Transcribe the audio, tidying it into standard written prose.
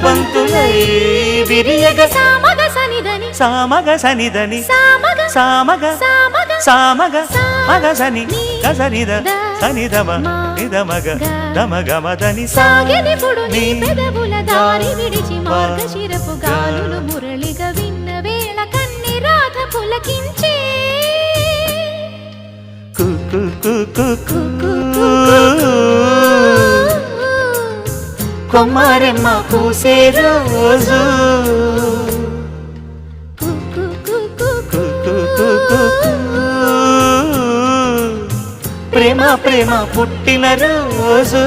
బంతులై విరియగ సామగ సనిదని సామగ సనిదని సామగ సామగ సామగ సామగ మగ సని గసనిద సనిదమ నిదమగ దమగమదని సాగెనిపుడు నీ పెదవుల దారి విడిచి మార్గశిరపు గాలులు మురళిగా విన్న వేళ కన్ని రాధ పులకించే కు కు కు కు కు కొమ్మారెమ్మ పూసే రోజు ప్రేమ ప్రేమ పుట్టిన రోజు